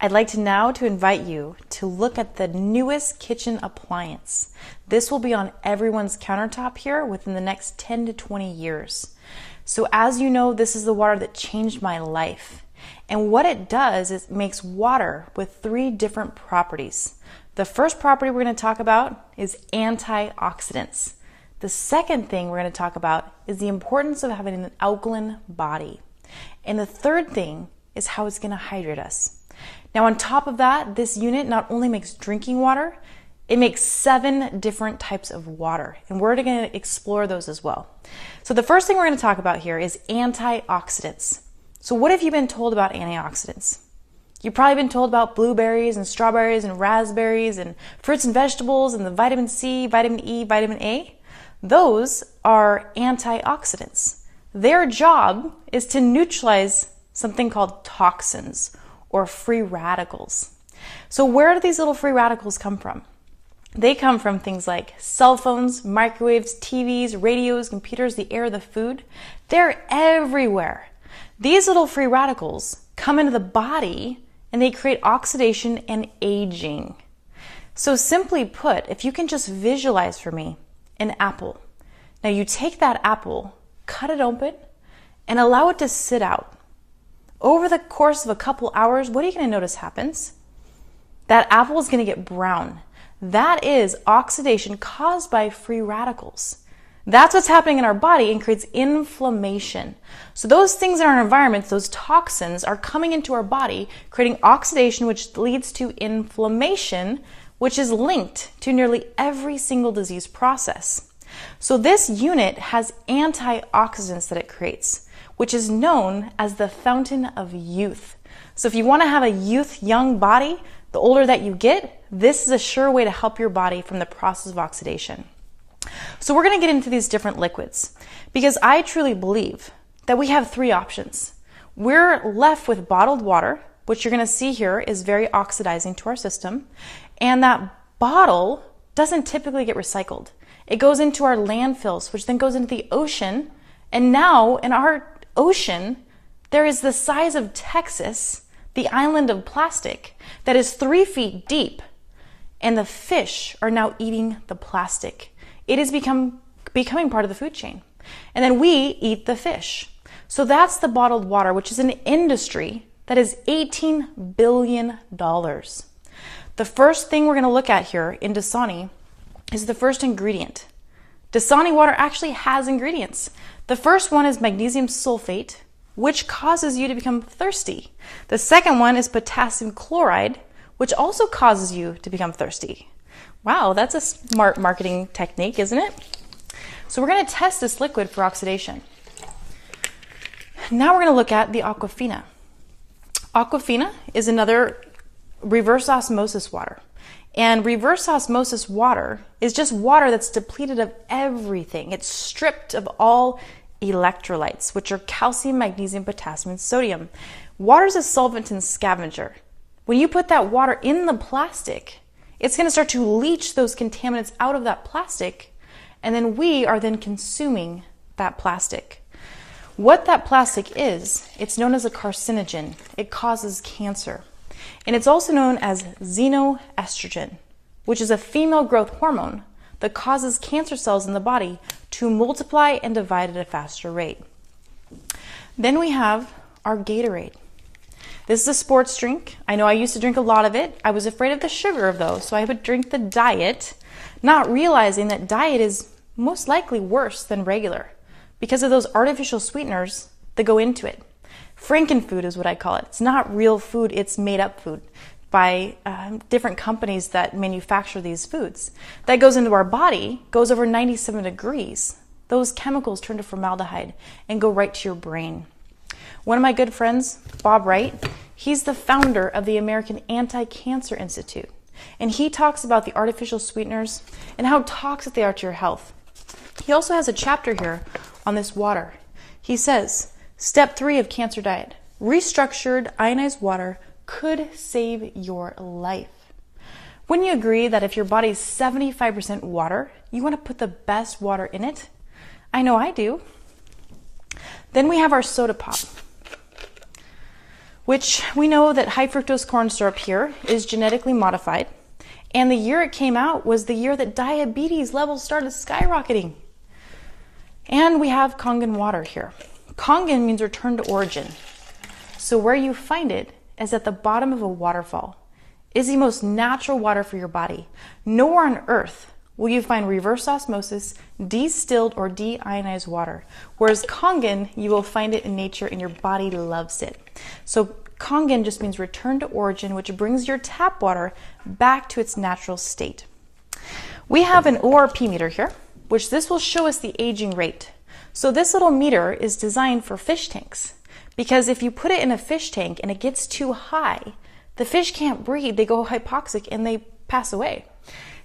I'd like to now invite you to look at the newest kitchen appliance. This will be on everyone's countertop here within the next 10 to 20 years. So as you know, this is the water that changed my life. And what it does is it makes water with 3 different properties. The first property we're going to talk about is antioxidants. The second thing we're going to talk about is the importance of having an alkaline body. And the third thing is how it's going to hydrate us. Now on top of that, this unit not only makes drinking water, it makes 7 different types of water. And we're going to explore those as well. So the first thing we're going to talk about here is antioxidants. So what have you been told about antioxidants? You've probably been told about blueberries and strawberries and raspberries and fruits and vegetables and the vitamin C, vitamin E, vitamin A. Those are antioxidants. Their job is to neutralize something called toxins or free radicals. So where do these little free radicals come from? They come from things like cell phones, microwaves, TVs, radios, computers, the air, the food. They're everywhere. These little free radicals come into the body and they create oxidation and aging. So simply put, if you can just visualize for me an apple. Now you take that apple, cut it open, and allow it to sit out. Over the course of a couple hours, what are you going to notice happens? That apple is going to get brown. That is oxidation caused by free radicals. That's what's happening in our body and creates inflammation. So those things in our environment, those toxins, are coming into our body, creating oxidation, which leads to inflammation, which is linked to nearly every single disease process. So this unit has antioxidants that it creates, which is known as the fountain of youth. So if you want to have a young body, the older that you get, this is a sure way to help your body from the process of oxidation. So we're going to get into these different liquids because I truly believe that we have 3 options. We're left with bottled water, which you're going to see here is very oxidizing to our system, and that bottle doesn't typically get recycled. It goes into our landfills, which then goes into the ocean, and now in our ocean, there is the size of Texas, the island of plastic, that is 3 feet deep, and the fish are now eating the plastic. It is becoming part of the food chain. And then we eat the fish. So that's the bottled water, which is an industry that is $18 billion. The first thing we're going to look at here in Dasani is the first ingredient. Dasani water actually has ingredients. The first one is magnesium sulfate, which causes you to become thirsty. The second one is potassium chloride, which also causes you to become thirsty. Wow, that's a smart marketing technique, isn't it? So we're going to test this liquid for oxidation. Now we're going to look at the Aquafina. Aquafina is another reverse osmosis water. And reverse osmosis water is just water that's depleted of everything. It's stripped of all electrolytes, which are calcium, magnesium, potassium, and sodium. Water is a solvent and scavenger. When you put that water in the plastic, it's going to start to leach those contaminants out of that plastic, and then we are then consuming that plastic. What that plastic is, it's known as a carcinogen. It causes cancer. And it's also known as xenoestrogen, which is a female growth hormone that causes cancer cells in the body to multiply and divide at a faster rate. Then we have our Gatorade. This is a sports drink. I know I used to drink a lot of it. I was afraid of the sugar of those, so I would drink the diet, not realizing that diet is most likely worse than regular because of those artificial sweeteners that go into it. Frankenfood is what I call it. It's not real food, it's made up food by different companies that manufacture these foods. That goes into our body, goes over 97 degrees. Those chemicals turn to formaldehyde and go right to your brain. One of my good friends, Bob Wright, he's the founder of the American Anti-Cancer Institute. And he talks about the artificial sweeteners and how toxic they are to your health. He also has a chapter here on this water. He says, Step 3 of cancer diet, restructured ionized water could save your life. Wouldn't you agree that if your body is 75% water, you want to put the best water in it? I know I do. Then we have our soda pop. which we know that high fructose corn syrup here is genetically modified. And the year it came out was the year that diabetes levels started skyrocketing. And we have Kangen water here. Kangen means return to origin. So where you find it is at the bottom of a waterfall. It's the most natural water for your body. Nowhere on earth will you find reverse osmosis, distilled or deionized water. Whereas Kangen, you will find it in nature and your body loves it. So Kangen just means return to origin, which brings your tap water back to its natural state. We have an ORP meter here, which this will show us the aging rate. So this little meter is designed for fish tanks, because if you put it in a fish tank and it gets too high, the fish can't breathe, they go hypoxic and they pass away.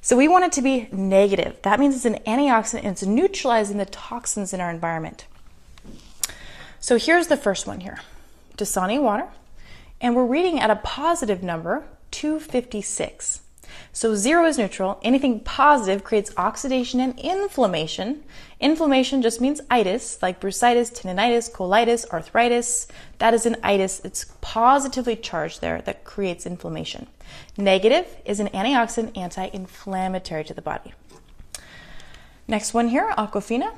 So we want it to be negative. That means it's an antioxidant and it's neutralizing the toxins in our environment. So here's the first one here, Dasani water, and we're reading at a positive number, 256. So 0 is neutral. Anything positive creates oxidation and inflammation. Inflammation just means itis, like bursitis, tendinitis, colitis, arthritis. That is an itis. It's positively charged there that creates inflammation. Negative is an antioxidant, anti-inflammatory to the body. Next one here, Aquafina,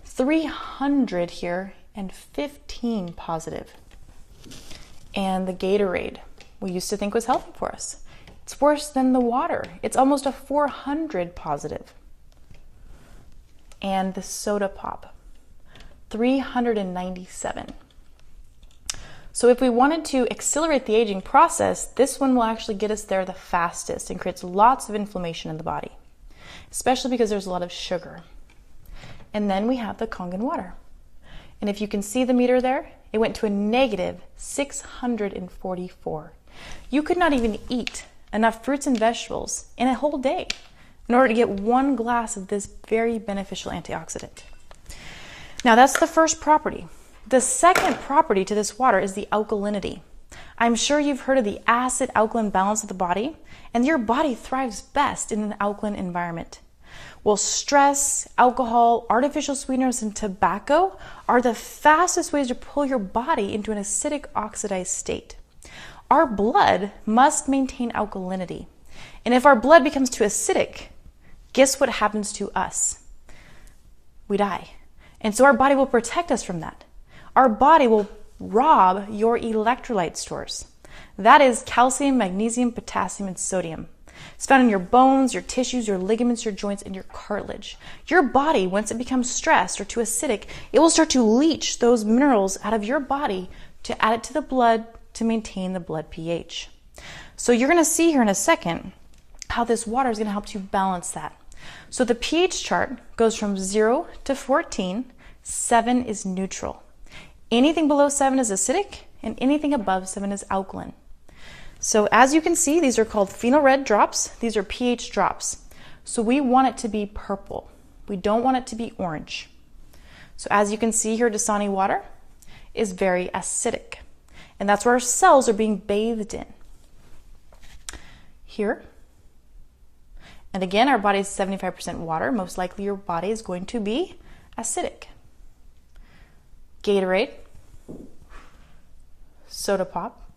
300 here and 15 positive. And the Gatorade, we used to think was healthy for us. It's worse than the water. It's almost a 400 positive. And the soda pop, 397. So if we wanted to accelerate the aging process, this one will actually get us there the fastest and creates lots of inflammation in the body, especially because there's a lot of sugar. And then we have the Kangen water. And if you can see the meter there, it went to a negative 644. You could not even eat enough fruits and vegetables in a whole day in order to get one glass of this very beneficial antioxidant. Now that's the first property. The second property to this water is the alkalinity. I'm sure you've heard of the acid-alkaline balance of the body, and your body thrives best in an alkaline environment. Well, stress, alcohol, artificial sweeteners, and tobacco are the fastest ways to pull your body into an acidic oxidized state. Our blood must maintain alkalinity. And if our blood becomes too acidic, guess what happens to us? We die. And so our body will protect us from that. Our body will rob your electrolyte stores. That is calcium, magnesium, potassium, and sodium. It's found in your bones, your tissues, your ligaments, your joints, and your cartilage. Your body, once it becomes stressed or too acidic, it will start to leach those minerals out of your body to add it to the blood to maintain the blood pH. So you're going to see here in a second how this water is going to help to balance that. So the pH chart goes from 0 to 14. 7 is neutral. Anything below 7 is acidic, and anything above 7 is alkaline. So as you can see, these are called phenol red drops. These are pH drops. So we want it to be purple. We don't want it to be orange. So as you can see here, Dasani water is very acidic. And that's where our cells are being bathed in. Here. And again, our body is 75% water. Most likely your body is going to be acidic. Gatorade, soda pop,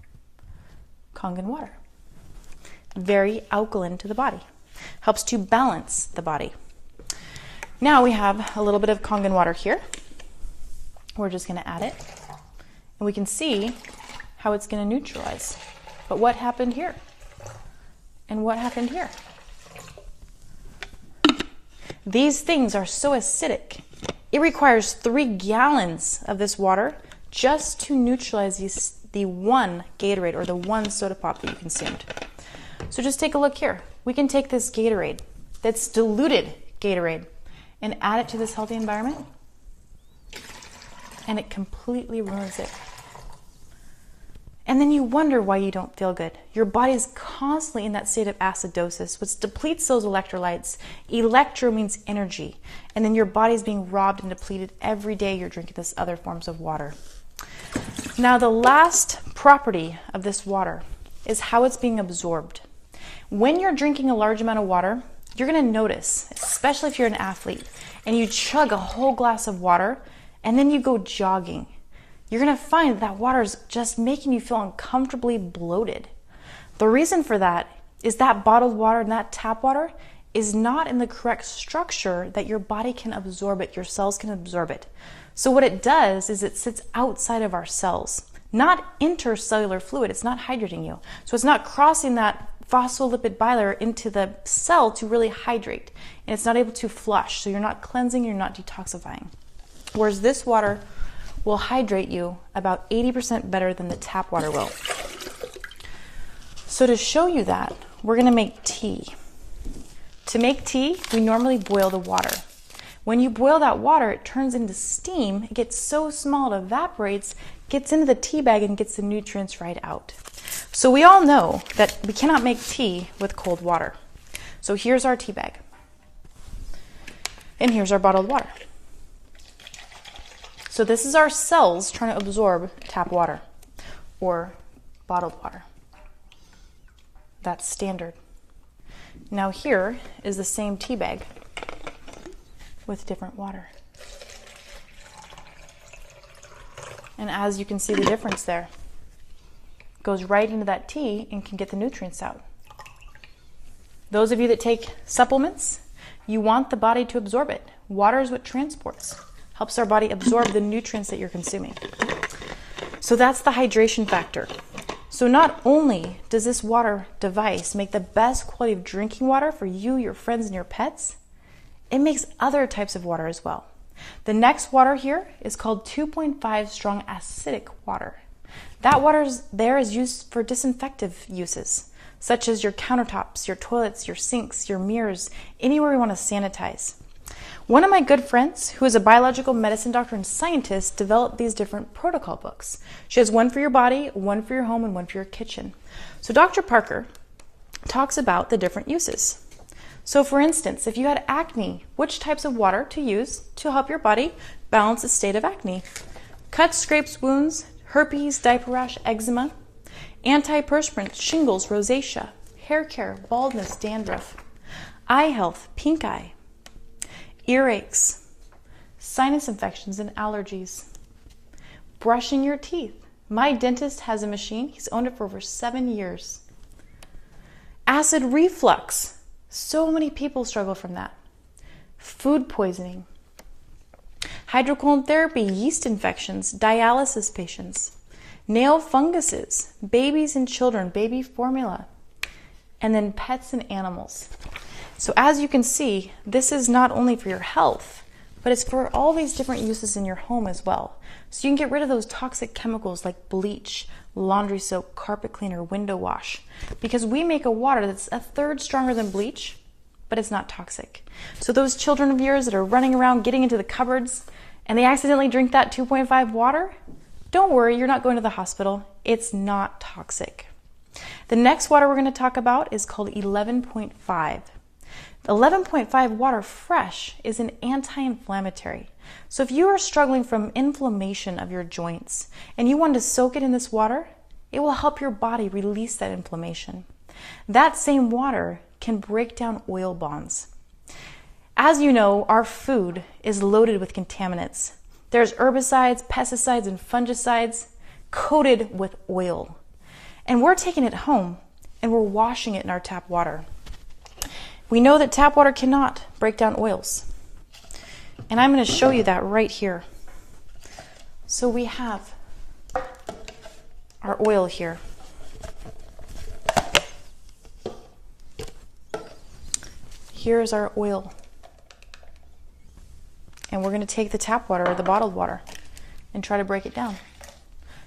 Kangen water. Very alkaline to the body. Helps to balance the body. Now we have a little bit of Kangen water here. We're just going to add it. And we can see how it's going to neutralize. But what happened here? And what happened here? These things are so acidic. It requires 3 gallons of this water just to neutralize the one Gatorade or the one soda pop that you consumed. So just take a look here. We can take this Gatorade, that's diluted Gatorade, and add it to this healthy environment, and it completely ruins it. And then you wonder why you don't feel good. Your body is constantly in that state of acidosis, which depletes those electrolytes. Electro means energy. And then your body is being robbed and depleted every day you're drinking this other forms of water. Now, the last property of this water is how it's being absorbed. When you're drinking a large amount of water, you're going to notice, especially if you're an athlete, and you chug a whole glass of water, and then you go jogging. you're going to find that water is just making you feel uncomfortably bloated. The reason for that is that bottled water and that tap water is not in the correct structure that your body can absorb it, your cells can absorb it. So what it does is it sits outside of our cells, not intercellular fluid. It's not hydrating you. So it's not crossing that phospholipid bilayer into the cell to really hydrate, and it's not able to flush. So you're not cleansing, you're not detoxifying. Whereas this water will hydrate you about 80% better than the tap water will. So to show you that, we're going to make tea. To make tea, we normally boil the water. When you boil that water, it turns into steam. It gets so small it evaporates, gets into the tea bag, and gets the nutrients right out. So we all know that we cannot make tea with cold water. So here's our tea bag. And here's our bottled water. So this is our cells trying to absorb tap water or bottled water. That's standard. Now here is the same tea bag with different water. And as you can see the difference there, it goes right into that tea and can get the nutrients out. Those of you that take supplements, you want the body to absorb it. Water is what transports, helps our body absorb the nutrients that you're consuming. So that's the hydration factor. So not only does this water device make the best quality of drinking water for you, your friends, and your pets, it makes other types of water as well. The next water here is called 2.5 strong acidic water. That water is used for disinfective uses, such as your countertops, your toilets, your sinks, your mirrors, anywhere you want to sanitize. One of my good friends, who is a biological medicine doctor and scientist, developed these different protocol books. She has one for your body, one for your home, and one for your kitchen. So Dr. Parker talks about the different uses. So for instance, if you had acne, which types of water to use to help your body balance the state of acne? Cuts, scrapes, wounds, herpes, diaper rash, eczema, antiperspirant, shingles, rosacea, hair care, baldness, dandruff, eye health, pink eye, earaches, sinus infections, and allergies. Brushing your teeth. My dentist has a machine. He's owned it for over 7 years. Acid reflux. So many people struggle from that. Food poisoning. Hydrocolon therapy, yeast infections, dialysis patients, nail funguses, babies and children, baby formula, and then pets and animals. So as you can see, this is not only for your health, but it's for all these different uses in your home as well. So you can get rid of those toxic chemicals like bleach, laundry soap, carpet cleaner, window wash, because we make a water that's a third stronger than bleach, but it's not toxic. So those children of yours that are running around getting into the cupboards and they accidentally drink that 2.5 water, don't worry, you're not going to the hospital. It's not toxic. The next water we're going to talk about is called 11.5. 11.5 water fresh is an anti-inflammatory. So if you are struggling from inflammation of your joints and you want to soak it in this water, it will help your body release that inflammation. That same water can break down oil bonds. As you know, our food is loaded with contaminants. There's herbicides, pesticides, and fungicides coated with oil. And we're taking it home and we're washing it in our tap water. We know that tap water cannot break down oils. And I'm going to show you that right here. So we have our oil here. Here's our oil. And we're going to take the tap water or the bottled water and try to break it down.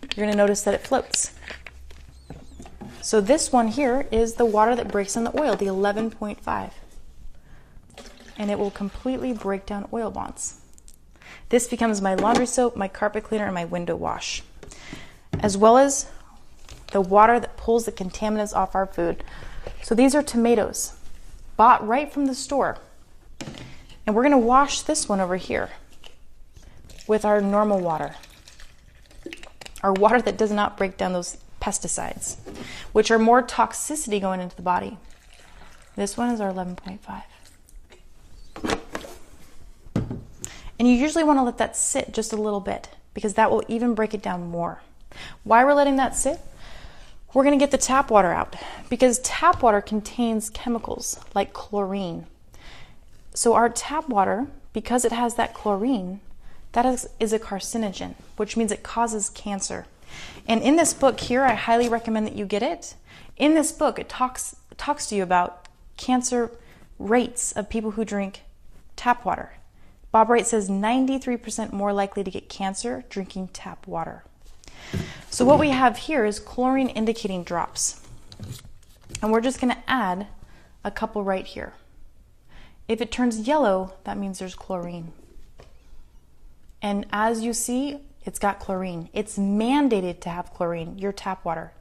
You're going to notice that it floats. So this one here is the water that breaks down the oil, the 11.5. And it will completely break down oil bonds. This becomes my laundry soap, my carpet cleaner, and my window wash, as well as the water that pulls the contaminants off our food. So these are tomatoes, bought right from the store. And we're going to wash this one over here with our normal water, our water that does not break down those pesticides, which are more toxicity going into the body. This one is our 11.5. And you usually want to let that sit just a little bit because that will even break it down more. Why we're letting that sit? We're going to get the tap water out because tap water contains chemicals like chlorine. So our tap water, because it has that chlorine, that is a carcinogen, which means it causes cancer. And in this book here, I highly recommend that you get it. In this book, it talks to you about cancer rates of people who drink tap water. Bob Wright says 93% more likely to get cancer drinking tap water. So what we have here is chlorine indicating drops. And we're just going to add a couple right here. If it turns yellow, that means there's chlorine. And as you see, it's got chlorine. It's mandated to have chlorine, your tap water.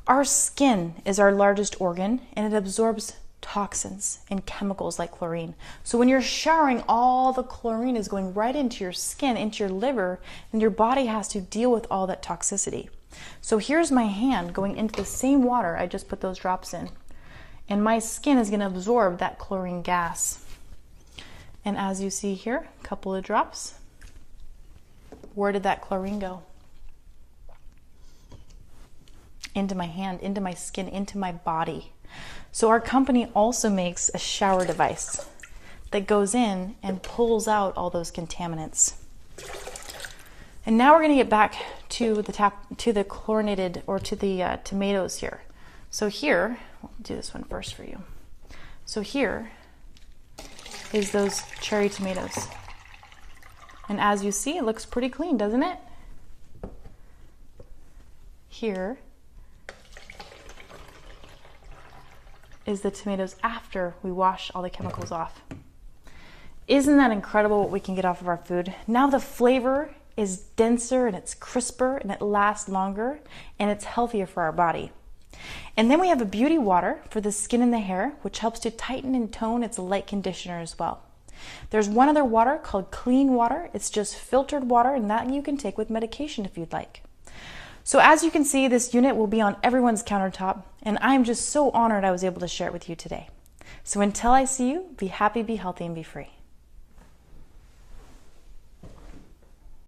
Our skin is our largest organ, and it absorbs toxins and chemicals like chlorine. So when you're showering, all the chlorine is going right into your skin, into your liver, and your body has to deal with all that toxicity. So here's my hand going into the same water I just put those drops in. And my skin is going to absorb that chlorine gas. And as you see here, a couple of drops. Where did that chlorine go? Into my hand, into my skin, into my body. So our company also makes a shower device that goes in and pulls out all those contaminants. And now we're going to get back to the chlorinated, or to the tomatoes here. So here, I'll do this one first for you. So here is those cherry tomatoes. And as you see, it looks pretty clean, doesn't it? Here is the tomatoes after we wash all the chemicals off. Isn't that incredible what we can get off of our food? Now the flavor is denser and it's crisper and it lasts longer and it's healthier for our body. And then we have a beauty water for the skin and the hair, which helps to tighten and tone. It's a light conditioner as well. There's one other water called clean water. It's just filtered water, and that you can take with medication if you'd like. So as you can see, this unit will be on everyone's countertop, and I'm just so honored I was able to share it with you today. So until I see you, be happy, be healthy, and be free.